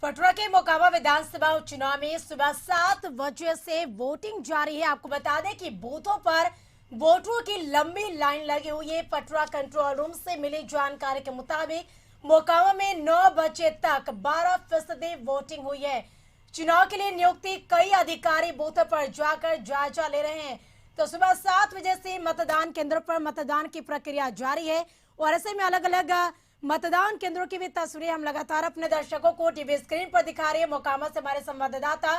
पटना के मोकामा विधानसभा उपचुनाव में सुबह 7 बजे से वोटिंग जारी है। आपको बता दें कि बूथों पर वोटरों की लंबी लाइन लगी हुई है। पटना कंट्रोल रूम से मिली जानकारी के मुताबिक मोकामा में 9 बजे तक 12% वोटिंग हुई है। चुनाव के लिए नियुक्ति कई अधिकारी बूथों पर जाकर जायजा ले रहे हैं। तो सुबह 7 बजे से मतदान केंद्रों पर मतदान की प्रक्रिया जारी है और ऐसे में अलग अलग मतदान केंद्रों की भी तस्वीरें हम लगातार अपने दर्शकों को टीवी स्क्रीन पर दिखा रहे हैं। मोकामा से हमारे संवाददाता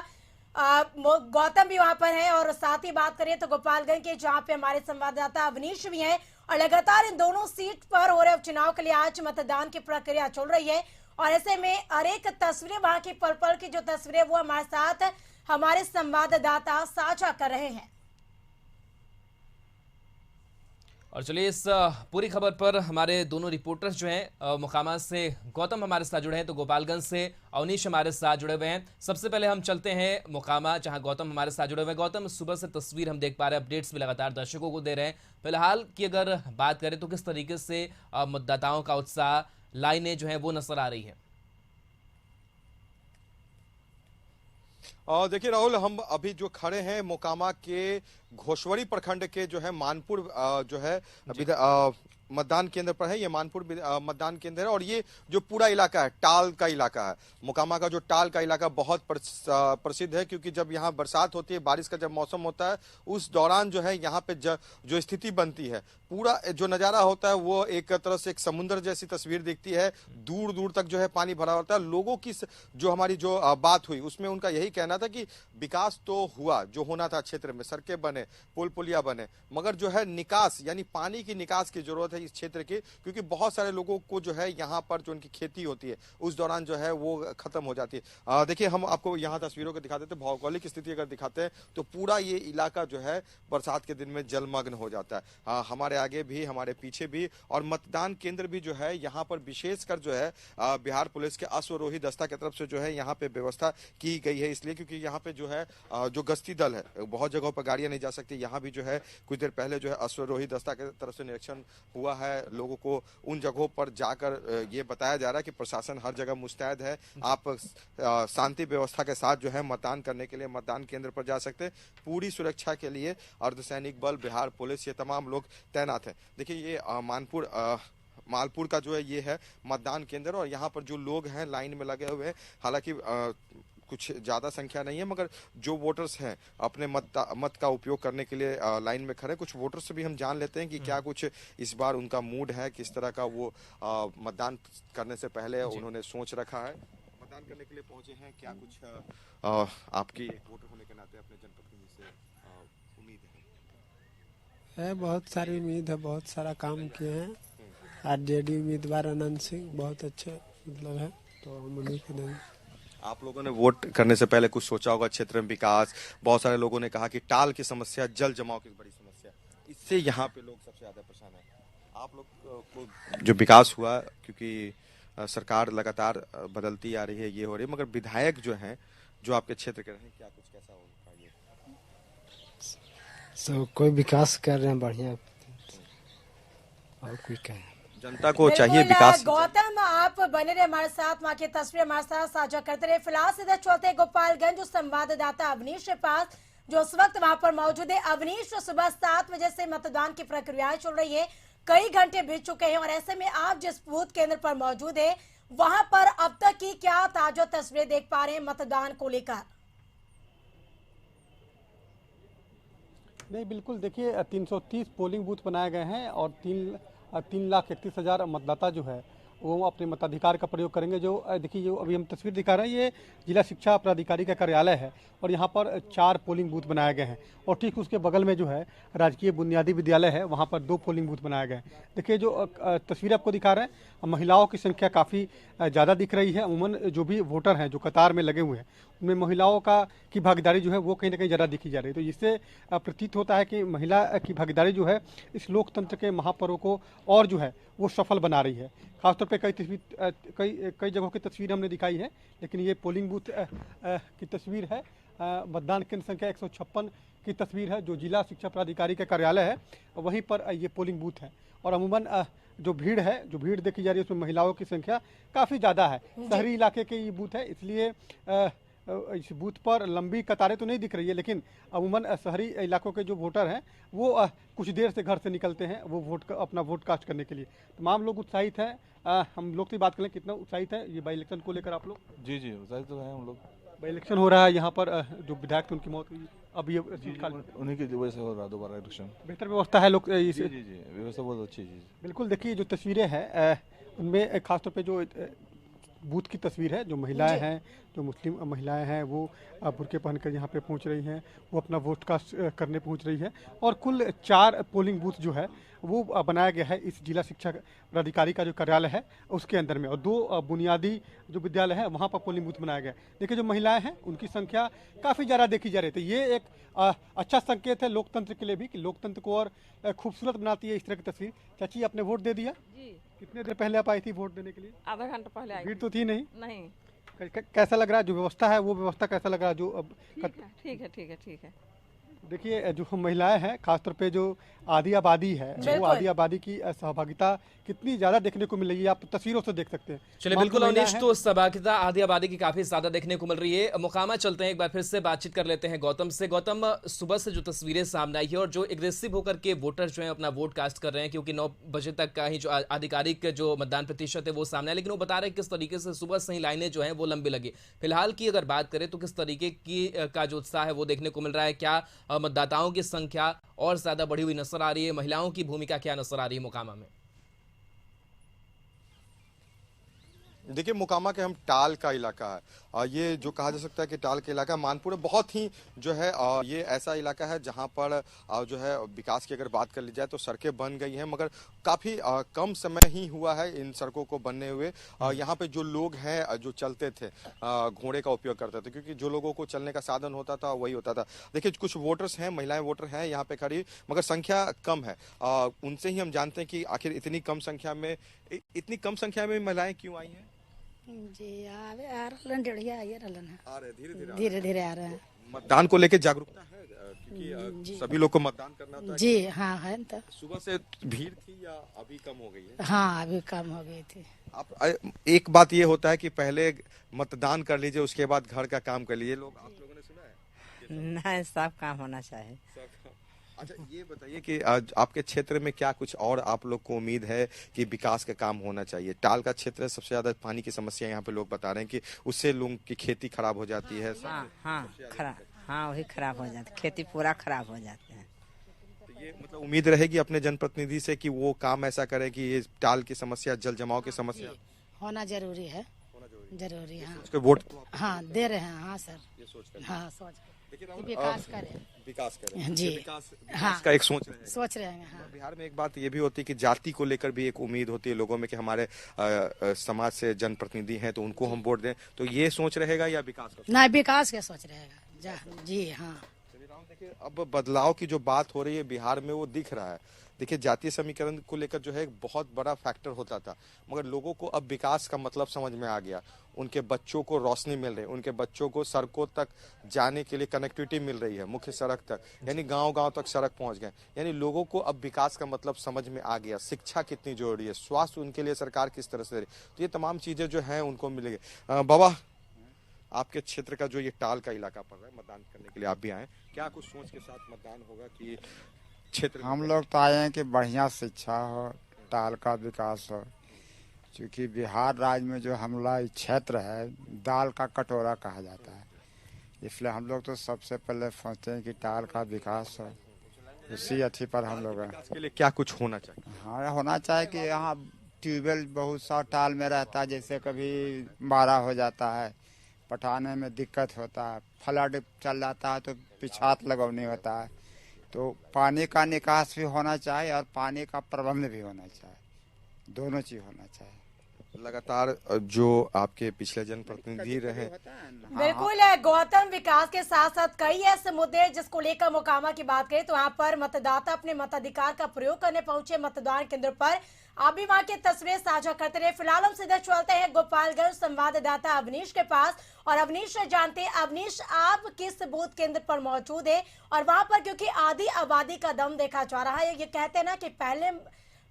गौतम भी वहां पर है और साथ ही बात करें तो गोपालगंज के जहां पे हमारे संवाददाता अवनीश भी हैं और लगातार इन दोनों सीट पर हो रहे उपचुनाव के लिए आज मतदान की प्रक्रिया चल रही है और ऐसे में हर एक तस्वीरें वहां की पल पल की जो तस्वीरें वो हमारे साथ हमारे संवाददाता साझा कर रहे हैं। और चलिए इस पूरी खबर पर हमारे दोनों रिपोर्टर्स जो हैं मोकामा से गौतम हमारे साथ जुड़े हैं तो गोपालगंज से अवनीश हमारे साथ जुड़े हुए हैं। सबसे पहले हम चलते हैं मोकामा जहां गौतम हमारे साथ जुड़े हुए हैं। गौतम, सुबह से तस्वीर हम देख पा रहे हैं, अपडेट्स भी लगातार दर्शकों को दे रहे हैं। फिलहाल की अगर बात करें तो किस तरीके से मतदाताओं का उत्साह, लाइनें जो है वो नजर आ रही है? देखिए राहुल, हम अभी जो खड़े हैं मोकामा के घोशवरी प्रखंड के जो है मानपुर जो है मतदान केंद्र पर है। ये मानपुर मतदान केंद्र है और ये जो पूरा इलाका है टाल का इलाका है। मोकामा का जो टाल का इलाका बहुत प्रसिद्ध है क्योंकि जब यहाँ बरसात होती है, बारिश का जब मौसम होता है, उस दौरान जो है यहाँ पे जो स्थिति बनती है, पूरा जो नज़ारा होता है वो एक तरह से एक समुद्र जैसी तस्वीर दिखती है। दूर दूर तक जो है पानी भरा होता है। लोगों की जो हमारी जो बात हुई उसमें उनका यही कहना था कि विकास तो हुआ, जो होना था क्षेत्र में, सड़कें बने, पुल पुलिया बने, मगर जो है निकास यानी पानी की निकास की जरूरत है इस क्षेत्र की, क्योंकि बहुत सारे लोगों को जो है यहाँ पर जो उनकी खेती होती है उस दौरान जो है वो खत्म हो जाती है। देखिए हम आपको यहाँ तस्वीरों को दिखाते थे, भौगोलिक स्थिति अगर दिखाते हैं तो पूरा ये इलाका जो है बरसात के दिन में जलमग्न हो जाता है। हमारे आगे भी, हमारे पीछे भी, और मतदान केंद्र भी जो है यहाँ पर विशेषकर जो है बिहार पुलिस के अश्वरोही दस्ता की तरफ से जो है यहाँ पे व्यवस्था की गई है, इसलिए क्योंकि यहाँ पे जो है जो गश्ती दल है, बहुत जगहों पर गाड़ियां नहीं जा सकती। यहाँ भी जो है कुछ देर पहले जो है अश्वरोही दस्ता की तरफ से निरीक्षण हुआ है। लोगों को उन जगहों पर जाकर ये बताया जा रहा है कि प्रशासन हर जगह मुस्तैद है। आप शांति व्यवस्था के साथ जो है मतदान करने के लिए मतदान केंद्र पर जा सकते हैं। पूरी सुरक्षा के लिए अर्धसैनिक बल, बिहार पुलिस, ये तमाम लोग तैनात हैं। देखिए ये मालपुर का जो है ये है मतदान केंद्र और यहाँ पर जो लोग हैं लाइन में लगे हुए हैं। हालांकि कुछ ज़्यादा संख्या नहीं है, मगर जो वोटर्स हैं अपने मत का उपयोग करने के लिए लाइन में खड़े। कुछ वोटर्स से भी हम जान लेते हैं कि क्या कुछ इस बार उनका मूड है, किस तरह का वो मतदान करने से पहले उन्होंने सोच रखा है। मतदान करने के लिए पहुंचे हैं, क्या कुछ आपकी वोटर होने के नाते अपने जनप्रतिनिधि से उम्मीद है? बहुत सारी उम्मीद है, बहुत सारा काम किए हैं। आरजेडी उम्मीदवार अनंत सिंह बहुत अच्छे मतलब है, तो हम उन्हीं को देंगे। आप लोगों ने वोट करने से पहले कुछ सोचा होगा, क्षेत्र में विकास, बहुत सारे लोगों ने कहा कि टाल की समस्या, जल जमाव की बड़ी समस्या, इससे यहाँ पे लोग सबसे ज्यादा परेशान है। आप लोग को जो विकास हुआ, क्योंकि सरकार लगातार बदलती आ रही है, ये हो रही है, मगर विधायक जो हैं जो आपके क्षेत्र के रहे, क्या कुछ कैसा हो पाएगा? सब कोई विकास कर रहे हैं बढ़िया, और कोई क्या है, जनता को चाहिए विकास। गौतम, आप बने रहे हमारे साथ, वहाँ की तस्वीर हमारे साथ साझा करते रहे। फिलहाल सीधे चलते गोपालगंज संवाददाता अवनीश के पास जो उस वक्त वहां पर मौजूद है। अवनीश, सुबह 7 बजे से मतदान की प्रक्रियाएं चल रही है, कई घंटे बीत चुके हैं और ऐसे में आप जिस बूथ केंद्र पर मौजूद है वहां पर अब तक की क्या ताजा तस्वीरें देख पा रहे हैं मतदान को लेकर? नहीं, बिल्कुल, देखिए 330 पोलिंग बूथ बनाए गए हैं और 3,31,000 मतदाता जो है वो अपने मताधिकार का प्रयोग करेंगे। जो देखिए जो अभी हम तस्वीर दिखा रहे हैं ये जिला शिक्षा प्राधिकारी का कार्यालय है और यहाँ पर 4 पोलिंग बूथ बनाए गए हैं और ठीक उसके बगल में जो है राजकीय बुनियादी विद्यालय है, वहाँ पर 2 पोलिंग बूथ बनाए गए हैं। देखिए जो तस्वीर आपको दिखा रहे हैं, महिलाओं की संख्या काफ़ी ज़्यादा दिख रही है। अमूमन जो भी वोटर हैं जो कतार में लगे हुए हैं उनमें महिलाओं की भागीदारी जो है वो कहीं ना कहीं ज़्यादा दिखी जा रही है। तो इससे प्रतीत होता है कि महिला की भागीदारी जो है इस लोकतंत्र के महापर्व को और जो है वो सफल बना रही है। खासतौर पे कई जगहों की तस्वीर हमने दिखाई है, लेकिन ये पोलिंग बूथ की तस्वीर है। मतदान केंद्र संख्या 156 की तस्वीर है जो जिला शिक्षा प्राधिकारी का कार्यालय है, वहीं पर ये पोलिंग बूथ है। और अमूमन जो भीड़ देखी जा रही है उसमें महिलाओं की संख्या काफ़ी ज़्यादा है। शहरी इलाके के ये बूथ है, इसलिए इस बूथ पर लंबी कतारें तो नहीं दिख रही है, लेकिन अमूमन शहरी इलाकों के जो वोटर हैं वो कुछ देर से घर से निकलते हैं वो अपना वोट कास्ट करने के लिए। तमाम लोग उत्साहित हैं। हम लोग से बात करें कितना उत्साहित है ये बाई इलेक्शन को लेकर आप लोग? जी जी उत्साहित तो हैं हम लोग। बाई इलेक्शन हो रहा है यहाँ पर, जो विधायक थे उनकी मौत हुई, अब ये सीट खाली, उन्हीं की वजह से हो रहा दोबारा इलेक्शन। बेहतर व्यवस्था है लोग जी जी जी व्यवस्था बहुत अच्छी चीज़। बिल्कुल, देखिए जो तस्वीरें हैं उनमें खासतौर पे जो बूथ की तस्वीर है, जो महिलाएं हैं, जो मुस्लिम महिलाएं हैं वो बुर्के पहनकर यहाँ पे पहुँच रही हैं, वो अपना वोट कास्ट करने पहुँच रही है। और कुल 4 पोलिंग बूथ जो है वो बनाया गया है इस जिला शिक्षा पदाधिकारी का जो कार्यालय है उसके अंदर में, और 2 बुनियादी जो विद्यालय है वहाँ पर पोलिंग बूथ बनाया गया। देखिए जो महिलाएं हैं उनकी संख्या काफ़ी ज़्यादा देखी जा रही थी। ये एक अच्छा संकेत है लोकतंत्र के लिए भी कि लोकतंत्र को और खूबसूरत बनाती है इस तरह की तस्वीर। चाची, आपने वोट दे दिया? जी, कितने देर पहले आप आई थी वोट देने के लिए? आधा घंटा पहले आई भीड़ तो थी नहीं? नहीं। कैसा लग रहा है जो व्यवस्था है, वो व्यवस्था कैसा लग रहा है जो अब ठीक है। देखिए जो महिलाएं हैं, खासतौर पे जो आधी आबादी है, वो आधी आबादी की सहभागिता कितनी ज्यादा देखने को मिल रही है, आप तस्वीरों से देख सकते हैं। चलिए बिल्कुल अवनीश, तो सहभागिता आधी आबादी की काफी ज्यादा देखने को मिल रही है। मोकामा चलते हैं, एक बार फिर से बातचीत कर लेते हैं गौतम से। गौतम, सुबह से जो तस्वीरें सामने आई है और जो एग्रेसिव होकर के वोटर जो है अपना वोट कास्ट कर रहे हैं, क्योंकि 9 बजे तक का ही जो आधिकारिक जो मतदान प्रतिशत है वो सामने है, लेकिन वो बता रहे हैं किस तरीके से सुबह से ही लाइनें जो है वो लंबी लगी। फिलहाल की अगर बात करें तो किस तरीके की का जो उत्साह है वो देखने को मिल रहा है? क्या मतदाताओं की संख्या और ज्यादा बढ़ी हुई नजर आ रही है? महिलाओं की भूमिका क्या नजर आ रही है मोकामा में? देखिए मोकामा के हम टाल का इलाका है, ये जो कहा जा सकता है कि टाल का इलाका मानपुर बहुत ही जो है ये ऐसा इलाका है जहां पर जो है विकास की अगर बात कर ली जाए तो सड़कें बन गई हैं, मगर काफी कम समय ही हुआ है इन सड़कों को बनने हुए। यहाँ पे जो लोग हैं जो चलते थे घोड़े का उपयोग करते थे, क्योंकि जो लोगों को चलने का साधन होता था वही होता था। देखिए कुछ वोटर्स हैं, महिलाएं वोटर हैं यहाँ पे खड़ी, मगर संख्या कम है। उनसे ही हम जानते हैं कि आखिर इतनी कम संख्या में महिलाएं क्यों आई हैं? जी आ रहलन डेढ़िया आइए रहलन है, आ रहे धीरे धीरे आ रहे हैं। मतदान को लेके जागरूकता है क्योंकि सभी लोग को मतदान करना होता है। जी हाँ है न। तो सुबह से भीड़ थी या अभी कम हो गई है? हाँ अभी कम हो गई थी। आप एक बात ये होता है कि पहले मतदान कर लीजिए उसके बाद घर का काम कर लीजिए, लोग आप लोगों ने सुना है? नहीं, सब काम होना चाहिए। अच्छा ये बताइए कि आपके क्षेत्र में क्या कुछ और आप लोग को उम्मीद है कि विकास का काम होना चाहिए? टाल का क्षेत्र है, सबसे ज्यादा पानी की समस्या यहाँ पे लोग बता रहे हैं कि उससे लोगों की खेती खराब हो जाती है। हाँ वही खराब हो जाती, खेती पूरा खराब हो जाते हैं। तो ये मतलब उम्मीद रहेगी अपने जनप्रतिनिधि से कि वो काम ऐसा करे कि ये टाल की समस्या, जल जमाव की समस्या होना जरूरी है, जरूरी है। उसके वोट हाँ दे रहे हैं। हाँ सर, ये सोच हाँ सोच विकास करें जी, हाँ का एक सोच रहे हैं। हाँ बिहार में एक बात ये भी होती है कि जाति को लेकर भी एक उम्मीद होती है लोगों में कि हमारे समाज से जनप्रतिनिधि हैं तो उनको हम वोट दें, तो ये सोच रहेगा या विकास का? नहीं, विकास का सोच रहेगा। जी हाँ। देखिए अब बदलाव की जो बात हो रही है बिहार में वो दिख रहा है। देखिए जातीय समीकरण को लेकर जो है एक बहुत बड़ा फैक्टर होता था, मगर लोगों को अब विकास का मतलब समझ में आ गया। उनके बच्चों को रोशनी मिल रही है, उनके बच्चों को सड़कों तक जाने के लिए कनेक्टिविटी मिल रही है, मुख्य सड़क तक, यानी गांव-गांव तक सड़क पहुंच गए। यानी लोगों को अब विकास का मतलब समझ में आ गया। शिक्षा कितनी जरूरी है, स्वास्थ्य उनके लिए सरकार किस तरह से दे रही, तो ये तमाम चीजें जो है उनको मिलेगी। बाबा, आपके क्षेत्र का जो ये टाल का इलाका पड़ रहा है, मतदान करने के लिए आप भी आए, क्या कुछ सोच के साथ मतदान होगा कि क्षेत्र? हम लोग तो आए हैं कि बढ़िया शिक्षा हो, टाल का विकास हो, क्योंकि बिहार राज्य में जो हमारा क्षेत्र है दाल का कटोरा कहा जाता है, इसलिए हम लोग तो सबसे पहले सोचते हैं कि टाल का विकास हो। उसी अथी पर हम लोग के लिए क्या कुछ होना चाहिए? हाँ होना चाहिए कि यहाँ ट्यूबवेल बहुत सा टाल में रहता है, जैसे कभी बारा हो जाता है, पटाने में दिक्कत होता है, फ्लड चल जाता है तो पिछात लगौनी होता है, तो पानी का निकास भी होना चाहिए और पानी का प्रबंध भी होना चाहिए, दोनों चीज होना चाहिए। लगातार जो आपके पिछले जनप्रतिनिधि रहे, बिल्कुल गौतम, विकास के साथ साथ कई ऐसे मुद्दे जिसको लेकर मोकामा की बात करें तो यहाँ पर मतदाता अपने मताधिकार का प्रयोग करने पहुंचे मतदान केंद्र पर। आप भी वहां की तस्वीरें साझा करते रहे। फिलहाल हम सीधे चलते हैं गोपालगंज संवाददाता अवनीश के पास, और अवनीश से जानते हैं, अवनीश आप किस बूथ केंद्र पर मौजूद है और वहां पर क्योंकि आधी आबादी का दम देखा जा रहा है, ये कहते हैं ना कि पहले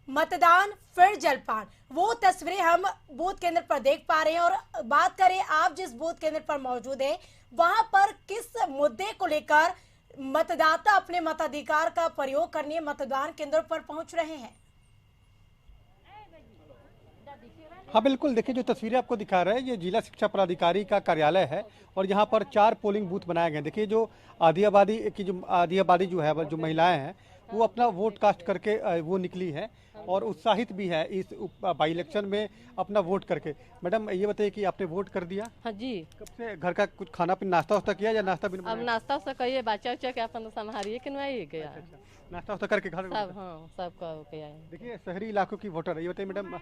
मतदान फिर जलपान, वो तस्वीरें हम बूथ केंद्र पर देख पा रहे हैं। और बात करें आप जिस बूथ केंद्र पर मौजूद हैं, वहां पर किस मुद्दे को लेकर मतदाता अपने मताधिकार का प्रयोग करने मतदान केंद्र पर पहुंच रहे हैं? हाँ बिल्कुल, देखिए जो तस्वीरें आपको दिखा रहे हैं ये जिला शिक्षा पदाधिकारी का कार्यालय है और यहाँ पर 4 पोलिंग बूथ बनाए गए हैं। देखिए जो आधी आबादी जो है जो महिलाएं हैं वो अपना वोट कास्ट करके वो निकली है और उत्साहित भी है इस बाई इलेक्शन में अपना वोट करके। मैडम ये बताइए कि आपने वोट कर दिया? हाँ जी। कब से घर का कुछ खाना पीना नाश्ता वास्ता किया या नाश्ता भी? अब नाश्ता उस्ता करिए, बच्चा उच्चा के अपन संभालिए कि नहीं गया। नाश्ता वास्ता करके घर? सब हाँ सब किया है। देखिए शहरी इलाकों की वोटर है, ये बताइए मैडम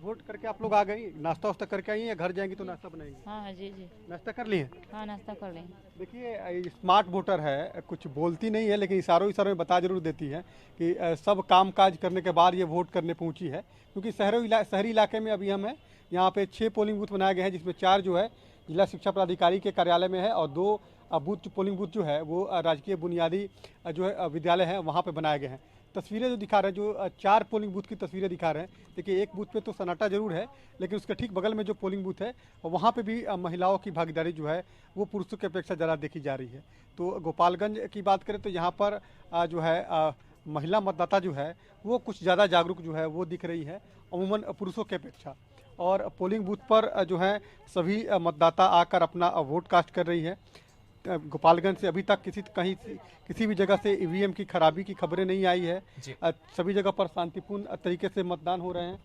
वोट करके आप लोग आ गई, नाश्ता वास्ता करके आई या घर जाएंगी तो नाश्ता बनाएंगी? हाँ जी जी नाश्ता कर लिए? हाँ नाश्ता कर लें। देखिए स्मार्ट वोटर है, कुछ बोलती नहीं है लेकिन इशारों में बता जरूर देती है कि सब काम काज करने के बाद ये वोट करने पहुंची है। क्योंकि शहरी इलाके में अभी हम हैं, यहाँ पे 6 पोलिंग बूथ बनाए गए हैं जिसमें 4 जो है जिला शिक्षा पदाधिकारी के कार्यालय में है और 2 पोलिंग बूथ जो है वो राजकीय बुनियादी जो है विद्यालय है वहाँ पे बनाए गए हैं। तस्वीरें जो दिखा रहे हैं, जो 4 पोलिंग बूथ की तस्वीरें दिखा रहे हैं, देखिए एक बूथ पे तो सन्नाटा जरूर है लेकिन उसके ठीक बगल में जो पोलिंग बूथ है वहाँ पे भी महिलाओं की भागीदारी जो है वो पुरुषों की अपेक्षा ज़्यादा देखी जा रही है। तो गोपालगंज की बात करें तो यहाँ पर जो है महिला मतदाता जो है वो कुछ ज़्यादा जागरूक जो है वो दिख रही है अमूमन पुरुषों की अपेक्षा। और पोलिंग बूथ पर जो है सभी मतदाता आकर अपना वोट कास्ट कर रही है। गोपालगंज से अभी तक किसी भी जगह से ईवीएम की खराबी की खबरें नहीं आई है। सभी जगह पर शांतिपूर्ण तरीके से मतदान हो रहे हैं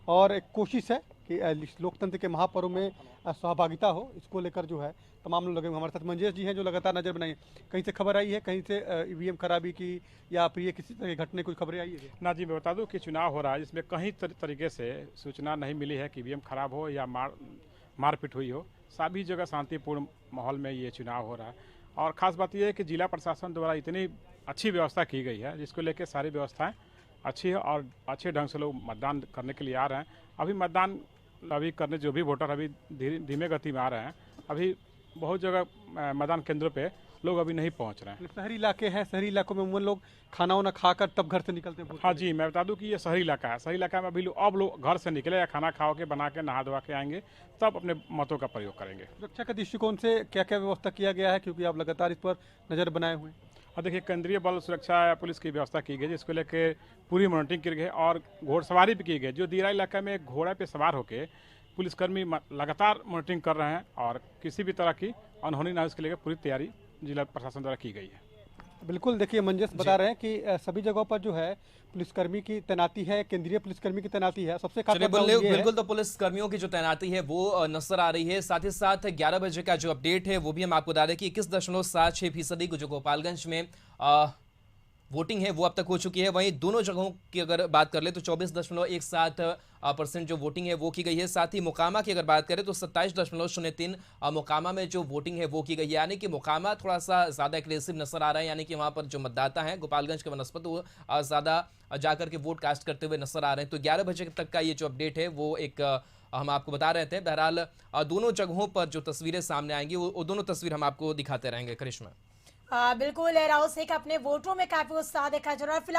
और एक कोशिश है कि लोकतंत्र के महापर्व में सहभागिता हो, इसको लेकर जो है तमाम लोग लगे हुए। हमारे साथ मंजेश जी हैं जो लगातार नजर बनाए। कहीं से खबर आई है, कहीं से ईवीएम खराबी की या प्रिय किसी तरह की घटने कोई खबरें आई है? ना जी, मैं बता दूं कि चुनाव हो रहा है जिसमें कहीं तरीके से सूचना नहीं मिली है कि ईवीएम खराब हो या मारपीट हुई हो। सभी जगह शांतिपूर्ण माहौल में ये चुनाव हो रहा है और ख़ास बात यह है कि जिला प्रशासन द्वारा इतनी अच्छी व्यवस्था की गई है जिसको लेकर सारी व्यवस्थाएं अच्छी है और अच्छे ढंग से लोग मतदान करने के लिए आ रहे हैं। अभी मतदान करने जो भी वोटर अभी धीमे गति में आ रहे हैं। अभी बहुत जगह मतदान केंद्रों पे लोग अभी नहीं पहुंच रहे हैं। शहरी इलाके हैं, शहरी इलाकों में उन लोग खाना वाना खाकर तब घर से निकलते हैं? हाँ जी, मैं बता दूं कि ये शहरी इलाका है। शहरी इलाका में अभी लोग घर से निकले या खाना खा के बना के नहा धोवा के आएंगे तब अपने मतों का प्रयोग करेंगे। सुरक्षा के दृष्टिकोण से क्या क्या व्यवस्था किया गया है, क्योंकि आप लगातार इस पर नज़र बनाए हुए हैं? और देखिए केंद्रीय बल सुरक्षा पुलिस की व्यवस्था की गई जिसको लेकर पूरी मॉनिटरिंग की गई और घोड़सवारी भी की गई। जो दियरा इलाका में घोड़ा पे सवार होकर पुलिसकर्मी लगातार मॉनिटरिंग कर रहे हैं और किसी भी तरह की अनहोनी ना हो इसके लेकर पूरी तैयारी जिला प्रशासन द्वारा की गई है। बिल्कुल, देखिए मंजेश बता रहे हैं कि सभी जगहों पर जो है पुलिसकर्मी की तैनाती है, केंद्रीय पुलिसकर्मी की तैनाती है। सबसे खास बिल्कुल तो पुलिसकर्मियों की जो तैनाती है वो नजर आ रही है। साथ ही साथ 11 बजे का जो अपडेट है वो भी हम आपको बता दें कि 21.76% जो गोपालगंज में वोटिंग है वो अब तक हो चुकी है। वहीं दोनों जगहों की अगर बात कर ले तो 24.17% जो वोटिंग है वो की गई है। साथ ही मोकामा की अगर बात करें तो 27.03 मोकामा में जो वोटिंग है वो की गई है। यानी कि मोकामा थोड़ा सा ज़्यादा एग्रेसिव नजर आ रहा है, यानी कि वहाँ पर जो मतदाता हैं गोपालगंज के बनस्पत वो ज़्यादा जाकर के वोट कास्ट करते हुए नजर आ रहे हैं। तो 11 बजे तक का ये जो अपडेट है वो एक हम आपको बता रहे थे। बहरहाल दोनों जगहों पर जो तस्वीरें सामने आएंगी वो दोनों तस्वीर हम आपको दिखाते रहेंगे। करिश्मा? बिल्कुल, राव शेख अपने वोटरों में काफी उत्साह देखा जा रहा है। फिलहाल